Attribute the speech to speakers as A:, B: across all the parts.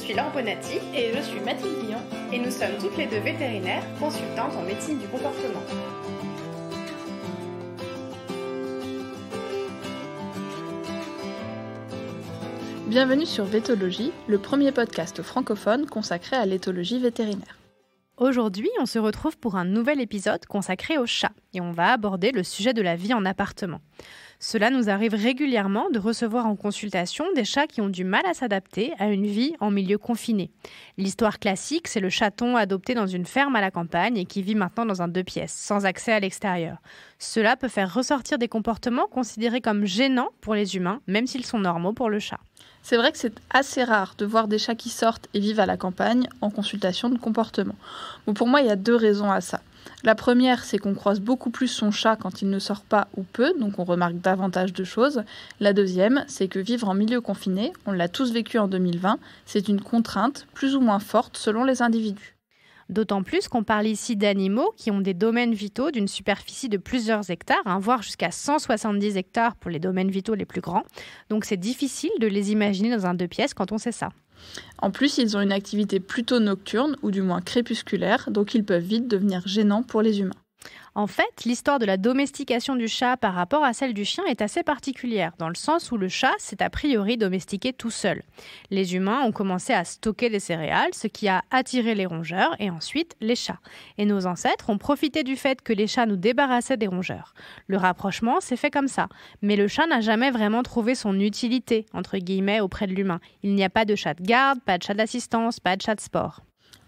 A: suis Laure Bonatti.
B: Et je suis Mathilde Guillon.
A: Et nous sommes toutes les deux vétérinaires, consultantes en médecine du comportement.
B: Bienvenue sur Vétologie, le premier podcast francophone consacré à l'éthologie vétérinaire.
C: Aujourd'hui, on se retrouve pour un nouvel épisode consacré aux chats et on va aborder le sujet de la vie en appartement. Cela nous arrive régulièrement de recevoir en consultation des chats qui ont du mal à s'adapter à une vie en milieu confiné. L'histoire classique, c'est le chaton adopté dans une ferme à la campagne et qui vit maintenant dans un 2 pièces, sans accès à l'extérieur. Cela peut faire ressortir des comportements considérés comme gênants pour les humains, même s'ils sont normaux pour le chat.
B: C'est vrai que c'est assez rare de voir des chats qui sortent et vivent à la campagne en consultation de comportement. Bon, pour moi, il y a 2 raisons à ça. La première, c'est qu'on croise beaucoup plus son chat quand il ne sort pas ou peu, donc on remarque davantage de choses. La deuxième, c'est que vivre en milieu confiné, on l'a tous vécu en 2020, c'est une contrainte plus ou moins forte selon les individus.
C: D'autant plus qu'on parle ici d'animaux qui ont des domaines vitaux d'une superficie de plusieurs hectares, voire jusqu'à 170 hectares pour les domaines vitaux les plus grands. Donc c'est difficile de les imaginer dans un 2 pièces quand on sait ça.
B: En plus, ils ont une activité plutôt nocturne, ou du moins crépusculaire, donc ils peuvent vite devenir gênants pour les humains.
C: En fait, l'histoire de la domestication du chat par rapport à celle du chien est assez particulière, dans le sens où le chat s'est a priori domestiqué tout seul. Les humains ont commencé à stocker des céréales, ce qui a attiré les rongeurs et ensuite les chats. Et nos ancêtres ont profité du fait que les chats nous débarrassaient des rongeurs. Le rapprochement s'est fait comme ça. Mais le chat n'a jamais vraiment trouvé son utilité, entre guillemets, auprès de l'humain. Il n'y a pas de chat de garde, pas de chat d'assistance, pas de chat de sport.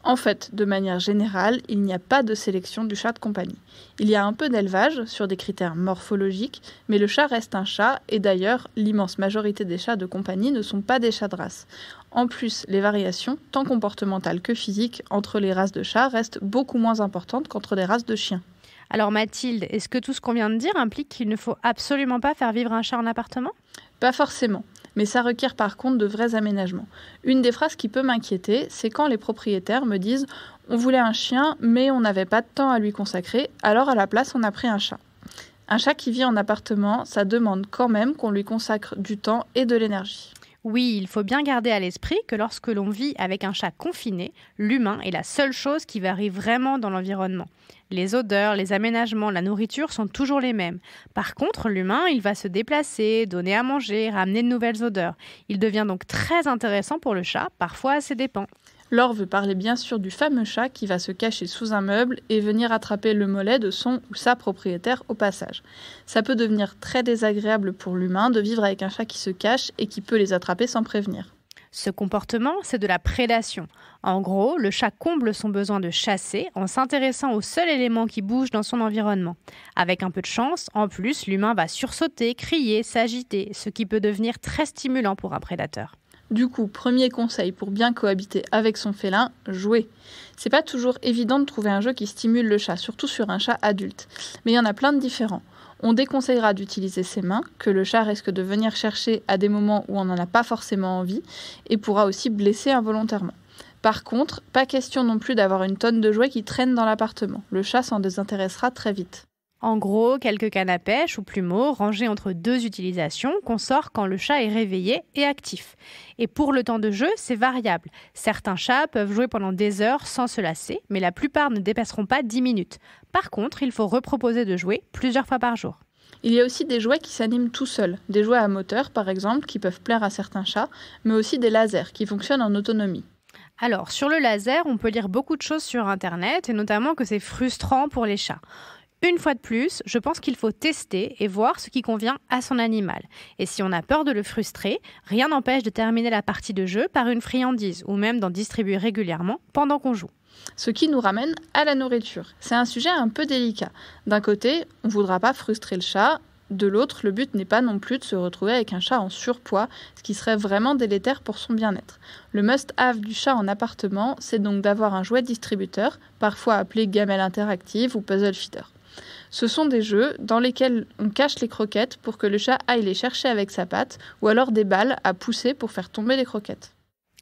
B: En fait, de manière générale, il n'y a pas de sélection du chat de compagnie. Il y a un peu d'élevage sur des critères morphologiques, mais le chat reste un chat et d'ailleurs, l'immense majorité des chats de compagnie ne sont pas des chats de race. En plus, les variations, tant comportementales que physiques, entre les races de chats restent beaucoup moins importantes qu'entre les races de chiens.
C: Alors Mathilde, est-ce que tout ce qu'on vient de dire implique qu'il ne faut absolument pas faire vivre un chat en appartement ?
B: Pas forcément. Mais ça requiert par contre de vrais aménagements. Une des phrases qui peut m'inquiéter, c'est quand les propriétaires me disent « on voulait un chien, mais on n'avait pas de temps à lui consacrer, alors à la place on a pris un chat ». Un chat qui vit en appartement, ça demande quand même qu'on lui consacre du temps et de l'énergie.
C: Oui, il faut bien garder à l'esprit que lorsque l'on vit avec un chat confiné, l'humain est la seule chose qui varie vraiment dans l'environnement. Les odeurs, les aménagements, la nourriture sont toujours les mêmes. Par contre, l'humain, il va se déplacer, donner à manger, ramener de nouvelles odeurs. Il devient donc très intéressant pour le chat, parfois à ses dépens.
B: Laure veut parler bien sûr du fameux chat qui va se cacher sous un meuble et venir attraper le mollet de son ou sa propriétaire au passage. Ça peut devenir très désagréable pour l'humain de vivre avec un chat qui se cache et qui peut les attraper sans prévenir.
C: Ce comportement, c'est de la prédation. En gros, le chat comble son besoin de chasser en s'intéressant au seul élément qui bouge dans son environnement. Avec un peu de chance, en plus, l'humain va sursauter, crier, s'agiter, ce qui peut devenir très stimulant pour un prédateur.
B: Du coup, premier conseil pour bien cohabiter avec son félin, jouer. C'est pas toujours évident de trouver un jeu qui stimule le chat, surtout sur un chat adulte. Mais il y en a plein de différents. On déconseillera d'utiliser ses mains, que le chat risque de venir chercher à des moments où on n'en a pas forcément envie, et pourra aussi blesser involontairement. Par contre, pas question non plus d'avoir une tonne de jouets qui traînent dans l'appartement. Le chat s'en désintéressera très vite.
C: En gros, quelques cannes à pêche ou plumeaux rangés entre 2 utilisations qu'on sort quand le chat est réveillé et actif. Et pour le temps de jeu, c'est variable. Certains chats peuvent jouer pendant des heures sans se lasser, mais la plupart ne dépasseront pas 10 minutes. Par contre, il faut reproposer de jouer plusieurs fois par jour.
B: Il y a aussi des jouets qui s'animent tout seuls. Des jouets à moteur, par exemple, qui peuvent plaire à certains chats, mais aussi des lasers qui fonctionnent en autonomie.
C: Alors, sur le laser, on peut lire beaucoup de choses sur Internet, et notamment que c'est frustrant pour les chats. Une fois de plus, je pense qu'il faut tester et voir ce qui convient à son animal. Et si on a peur de le frustrer, rien n'empêche de terminer la partie de jeu par une friandise ou même d'en distribuer régulièrement pendant qu'on joue.
B: Ce qui nous ramène à la nourriture. C'est un sujet un peu délicat. D'un côté, on ne voudra pas frustrer le chat. De l'autre, le but n'est pas non plus de se retrouver avec un chat en surpoids, ce qui serait vraiment délétère pour son bien-être. Le must-have du chat en appartement, c'est donc d'avoir un jouet distributeur, parfois appelé gamelle interactive ou puzzle feeder. Ce sont des jeux dans lesquels on cache les croquettes pour que le chat aille les chercher avec sa patte, ou alors des balles à pousser pour faire tomber les croquettes.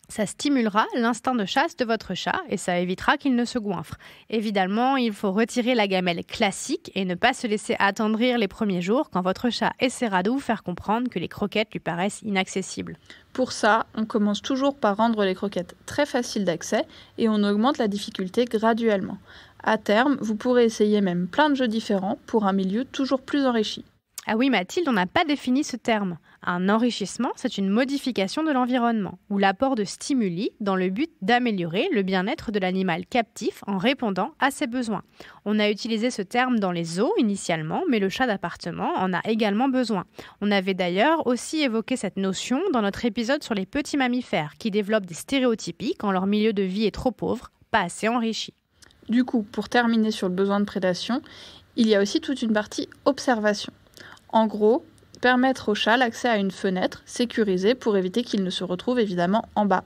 C: Ça stimulera l'instinct de chasse de votre chat et ça évitera qu'il ne se goinfre. Évidemment, il faut retirer la gamelle classique et ne pas se laisser attendrir les premiers jours quand votre chat essaiera de vous faire comprendre que les croquettes lui paraissent inaccessibles.
B: Pour ça, on commence toujours par rendre les croquettes très faciles d'accès et on augmente la difficulté graduellement. À terme, vous pourrez essayer même plein de jeux différents pour un milieu toujours plus enrichi.
C: Ah oui Mathilde, on n'a pas défini ce terme. Un enrichissement, c'est une modification de l'environnement ou l'apport de stimuli dans le but d'améliorer le bien-être de l'animal captif en répondant à ses besoins. On a utilisé ce terme dans les zoos initialement, mais le chat d'appartement en a également besoin. On avait d'ailleurs aussi évoqué cette notion dans notre épisode sur les petits mammifères qui développent des stéréotypies quand leur milieu de vie est trop pauvre, pas assez enrichi.
B: Du coup, pour terminer sur le besoin de prédation, il y a aussi toute une partie observation. En gros, permettre au chat l'accès à une fenêtre sécurisée pour éviter qu'il ne se retrouve évidemment en bas.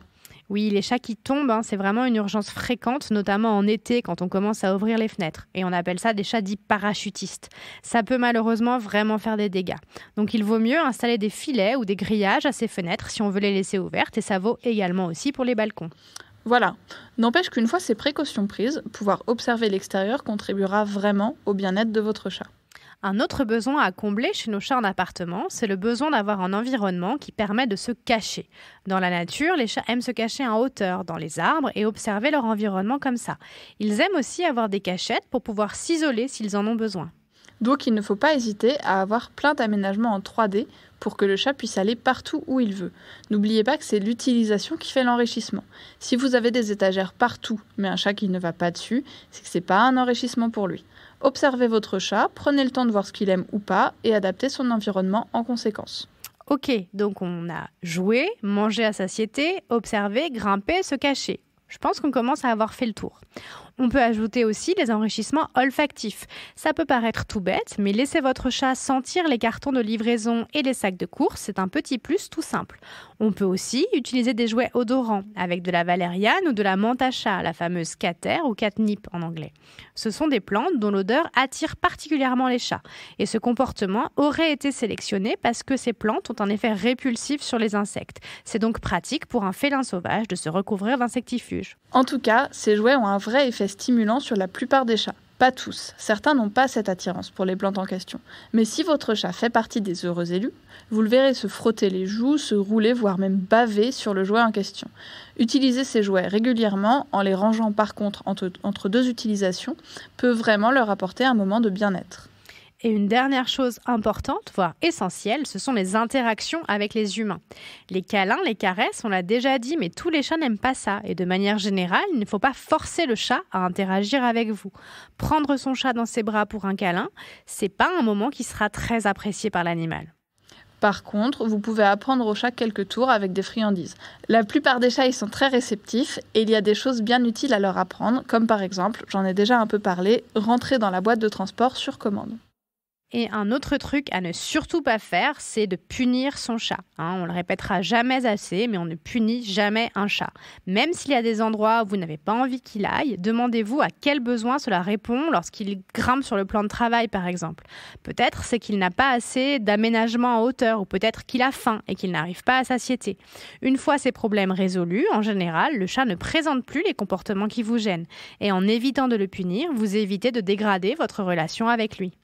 C: Oui, les chats qui tombent, c'est vraiment une urgence fréquente, notamment en été quand on commence à ouvrir les fenêtres. Et on appelle ça des chats dits parachutistes. Ça peut malheureusement vraiment faire des dégâts. Donc il vaut mieux installer des filets ou des grillages à ces fenêtres si on veut les laisser ouvertes et ça vaut également aussi pour les balcons.
B: Voilà. N'empêche qu'une fois ces précautions prises, pouvoir observer l'extérieur contribuera vraiment au bien-être de votre chat.
C: Un autre besoin à combler chez nos chats en appartement, c'est le besoin d'avoir un environnement qui permet de se cacher. Dans la nature, les chats aiment se cacher en hauteur, dans les arbres, et observer leur environnement comme ça. Ils aiment aussi avoir des cachettes pour pouvoir s'isoler s'ils en ont besoin.
B: Donc il ne faut pas hésiter à avoir plein d'aménagements en 3D pour que le chat puisse aller partout où il veut. N'oubliez pas que c'est l'utilisation qui fait l'enrichissement. Si vous avez des étagères partout, mais un chat qui ne va pas dessus, c'est que ce n'est pas un enrichissement pour lui. Observez votre chat, prenez le temps de voir ce qu'il aime ou pas et adaptez son environnement en conséquence.
C: Ok, donc on a joué, mangé à satiété, observé, grimpé, se cacher. Je pense qu'on commence à avoir fait le tour. On peut ajouter aussi les enrichissements olfactifs. Ça peut paraître tout bête, mais laissez votre chat sentir les cartons de livraison et les sacs de course, c'est un petit plus tout simple. On peut aussi utiliser des jouets odorants avec de la valériane ou de la menthe à chat, la fameuse cater ou catnip en anglais. Ce sont des plantes dont l'odeur attire particulièrement les chats. Et ce comportement aurait été sélectionné parce que ces plantes ont un effet répulsif sur les insectes. C'est donc pratique pour un félin sauvage de se recouvrir d'insectifuges.
B: En tout cas, ces jouets ont un vrai effet stimulant sur la plupart des chats. Pas tous, certains n'ont pas cette attirance pour les plantes en question. Mais si votre chat fait partie des heureux élus, vous le verrez se frotter les joues, se rouler, voire même baver sur le jouet en question. Utiliser ces jouets régulièrement, en les rangeant par contre entre deux utilisations, peut vraiment leur apporter un moment de bien-être.
C: Et une dernière chose importante, voire essentielle, ce sont les interactions avec les humains. Les câlins, les caresses, on l'a déjà dit, mais tous les chats n'aiment pas ça. Et de manière générale, il ne faut pas forcer le chat à interagir avec vous. Prendre son chat dans ses bras pour un câlin, c'est pas un moment qui sera très apprécié par l'animal.
B: Par contre, vous pouvez apprendre au chat quelques tours avec des friandises. La plupart des chats, ils sont très réceptifs et il y a des choses bien utiles à leur apprendre, comme par exemple, j'en ai déjà un peu parlé, rentrer dans la boîte de transport sur commande.
C: Et un autre truc à ne surtout pas faire, c'est de punir son chat. On le répétera jamais assez, mais on ne punit jamais un chat. Même s'il y a des endroits où vous n'avez pas envie qu'il aille, demandez-vous à quel besoin cela répond lorsqu'il grimpe sur le plan de travail, par exemple. Peut-être c'est qu'il n'a pas assez d'aménagement en hauteur, ou peut-être qu'il a faim et qu'il n'arrive pas à satiété. Une fois ces problèmes résolus, en général, le chat ne présente plus les comportements qui vous gênent. Et en évitant de le punir, vous évitez de dégrader votre relation avec lui.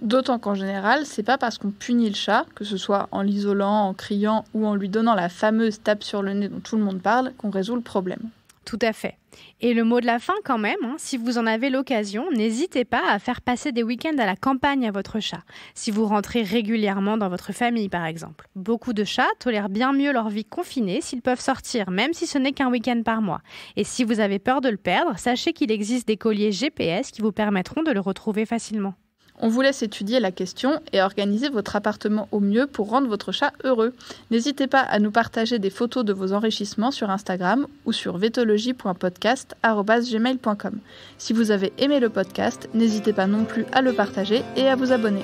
B: D'autant qu'en général, c'est pas parce qu'on punit le chat, que ce soit en l'isolant, en criant ou en lui donnant la fameuse tape sur le nez dont tout le monde parle, qu'on résout le problème.
C: Tout à fait. Et le mot de la fin quand même, si vous en avez l'occasion, n'hésitez pas à faire passer des week-ends à la campagne à votre chat, si vous rentrez régulièrement dans votre famille par exemple. Beaucoup de chats tolèrent bien mieux leur vie confinée s'ils peuvent sortir, même si ce n'est qu'un week-end par mois. Et si vous avez peur de le perdre, sachez qu'il existe des colliers GPS qui vous permettront de le retrouver facilement.
B: On vous laisse étudier la question et organiser votre appartement au mieux pour rendre votre chat heureux. N'hésitez pas à nous partager des photos de vos enrichissements sur Instagram ou sur vetologie.podcast@gmail.com. Si vous avez aimé le podcast, n'hésitez pas non plus à le partager et à vous abonner.